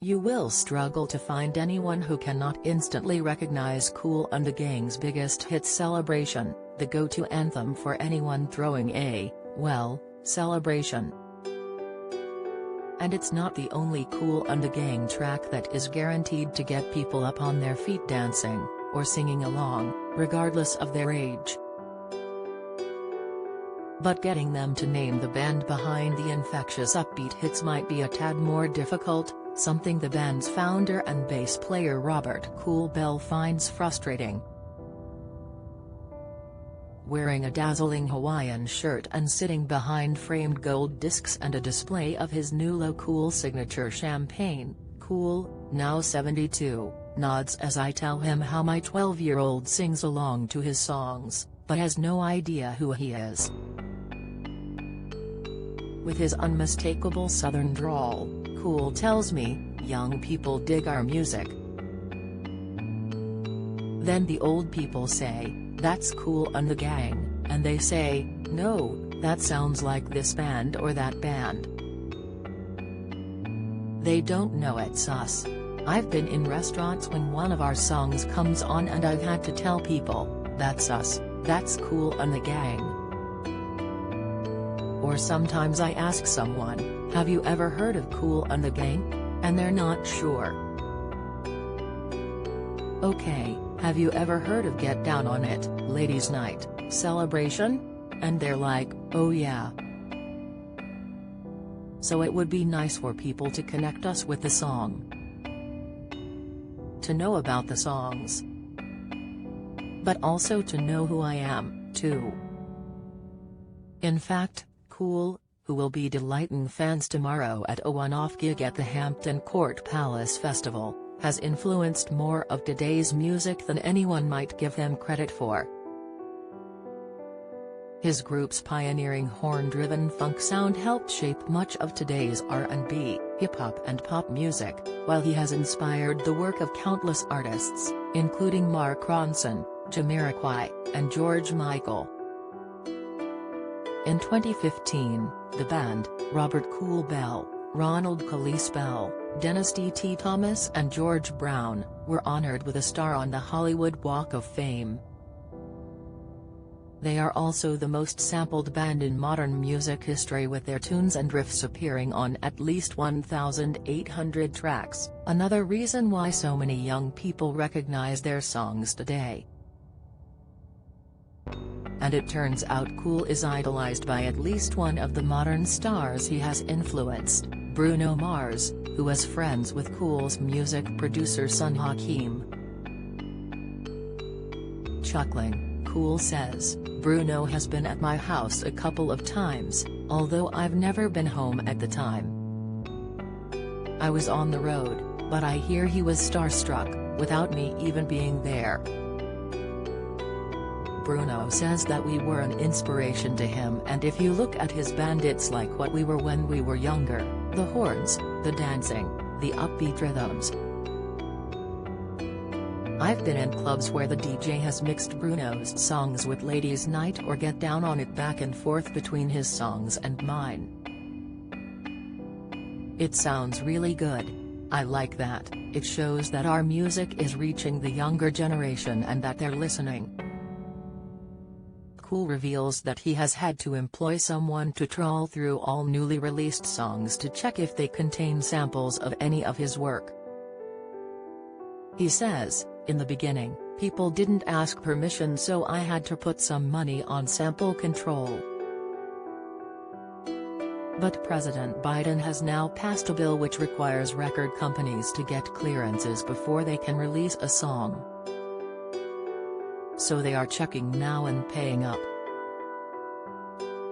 you will struggle to find anyone who cannot instantly recognize Kool and the Gang's biggest hit Celebration, the go-to anthem for anyone throwing a, well, celebration. And it's not the only Kool and the Gang track that is guaranteed to get people up on their feet dancing, or singing along, regardless of their age. But getting them to name the band behind the infectious upbeat hits might be a tad more difficult, something the band's founder and bass player Robert "Kool" Bell finds frustrating. Wearing a dazzling Hawaiian shirt and sitting behind framed gold discs and a display of his new Low Kool signature champagne, Kool, now 72, nods as I tell him how my 12-year-old sings along to his songs, but has no idea who he is. With his unmistakable southern drawl, Kool tells me, young people dig our music. Then the old people say, that's Kool and the Gang, and they say, no, that sounds like this band or that band. They don't know it's us. I've been in restaurants when one of our songs comes on and I've had to tell people, that's us, that's Kool and the Gang. Or sometimes I ask someone, have you ever heard of Kool and the Gang? And they're not sure. Okay, have you ever heard of Get Down on It, Ladies Night, Celebration? And they're like, oh yeah. So it would be nice for people to connect us with the song. To know about the songs. But also to know who I am, too. In fact, Kool, who will be delighting fans tomorrow at a one-off gig at the Hampton Court Palace Festival, has influenced more of today's music than anyone might give him credit for. His group's pioneering horn-driven funk sound helped shape much of today's R&B, hip-hop and pop music, while he has inspired the work of countless artists, including Mark Ronson, Jamiroquai, and George Michael. In 2015, the band, Robert "Kool" Bell, Ronald "Khalees" Bell, Dennis D.T. Thomas and George Brown, were honored with a star on the Hollywood Walk of Fame. They are also the most sampled band in modern music history, with their tunes and riffs appearing on at least 1,800 tracks, another reason why so many young people recognize their songs today. And it turns out Kool is idolized by at least one of the modern stars he has influenced, Bruno Mars, who is friends with Kool's music producer son Hakeem. Chuckling, Kool says, Bruno has been at my house a couple of times, although I've never been home at the time. I was on the road, but I hear he was starstruck, without me even being there. Bruno says that we were an inspiration to him, and if you look at his band it's like what we were when we were younger, the horns, the dancing, the upbeat rhythms. I've been in clubs where the DJ has mixed Bruno's songs with Ladies Night or Get Down on It back and forth between his songs and mine. It sounds really good. I like that, it shows that our music is reaching the younger generation and that they're listening. Kool reveals that he has had to employ someone to trawl through all newly released songs to check if they contain samples of any of his work. He says, in the beginning, people didn't ask permission, so I had to put some money on sample control. But President Biden has now passed a bill which requires record companies to get clearances before they can release a song. So they are checking now and paying up.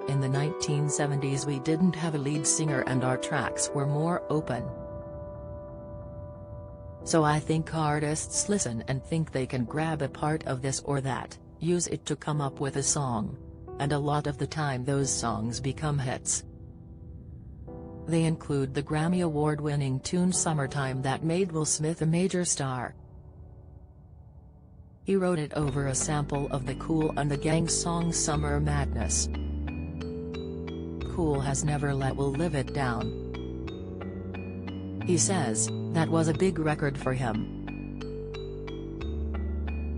In the 1970s we didn't have a lead singer and our tracks were more open. So I think artists listen and think they can grab a part of this or that, use it to come up with a song. And a lot of the time those songs become hits. They include the Grammy Award-winning tune Summertime that made Will Smith a major star. He wrote it over a sample of the Kool and the Gang song Summer Madness. Kool has never let Will live it down. He says, that was a big record for him.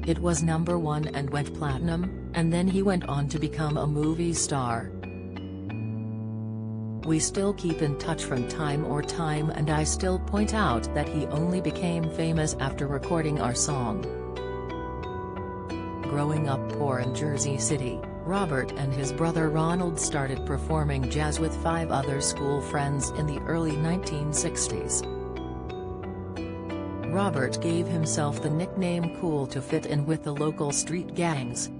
It was #1 and went platinum, and then he went on to become a movie star. We still keep in touch from time to time, and I still point out that he only became famous after recording our song. Growing up poor in Jersey City, Robert and his brother Ronald started performing jazz with 5 other school friends in the early 1960s. Robert gave himself the nickname Kool to fit in with the local street gangs.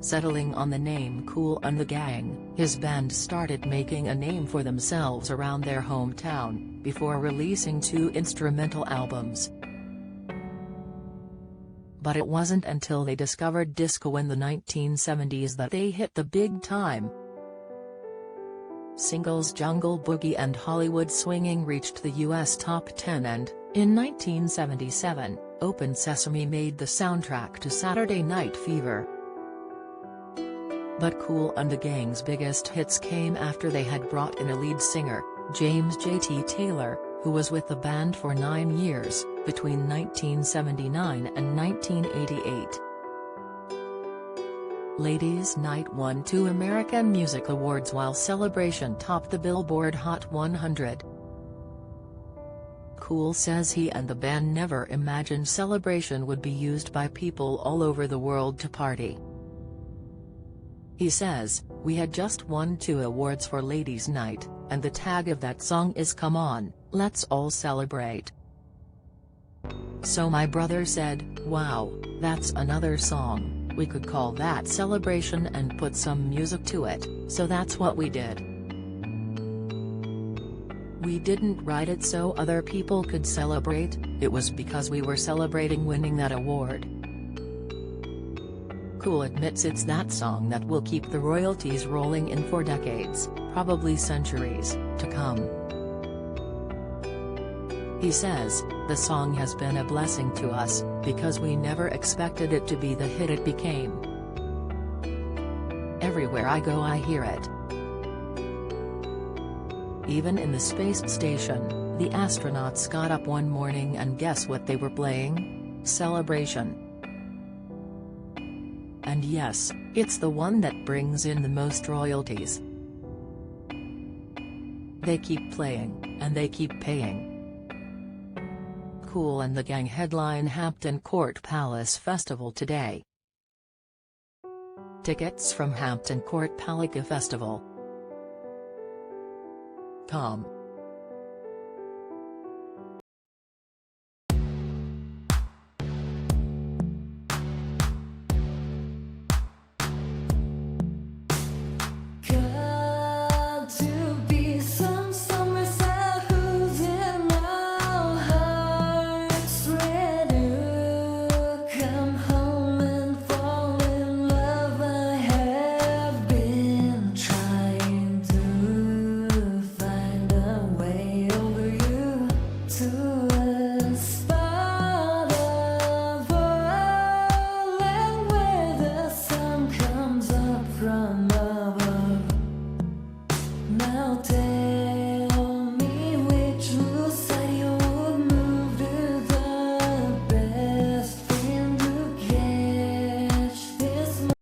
Settling on the name Kool and the Gang, his band started making a name for themselves around their hometown, before releasing 2 instrumental albums. But it wasn't until they discovered disco in the 1970s that they hit the big time. Singles Jungle Boogie and Hollywood Swinging reached the US top 10 and, in 1977, Open Sesame made the soundtrack to Saturday Night Fever. But Kool and the Gang's biggest hits came after they had brought in a lead singer, James J.T. Taylor, who was with the band for 9 years, between 1979 and 1988. Ladies' Night won 2 American Music Awards while Celebration topped the Billboard Hot 100. Kool says he and the band never imagined Celebration would be used by people all over the world to party. He says, "We had just won 2 awards for Ladies' Night, and the tag of that song is 'Come on, let's all celebrate.' So my brother said, wow, that's another song, we could call that Celebration and put some music to it, so that's what we did. We didn't write it so other people could celebrate, it was because we were celebrating winning that award." Kool admits it's that song that will keep the royalties rolling in for decades, probably centuries, to come. He says, "The song has been a blessing to us, because we never expected it to be the hit it became. Everywhere I go I hear it. Even in the space station, the astronauts got up one morning and guess what they were playing? Celebration. And yes, it's the one that brings in the most royalties. They keep playing, and they keep paying." Kool and the Gang headline Hampton Court Palace Festival today. Tickets from Hampton Court Palace Festival. Com.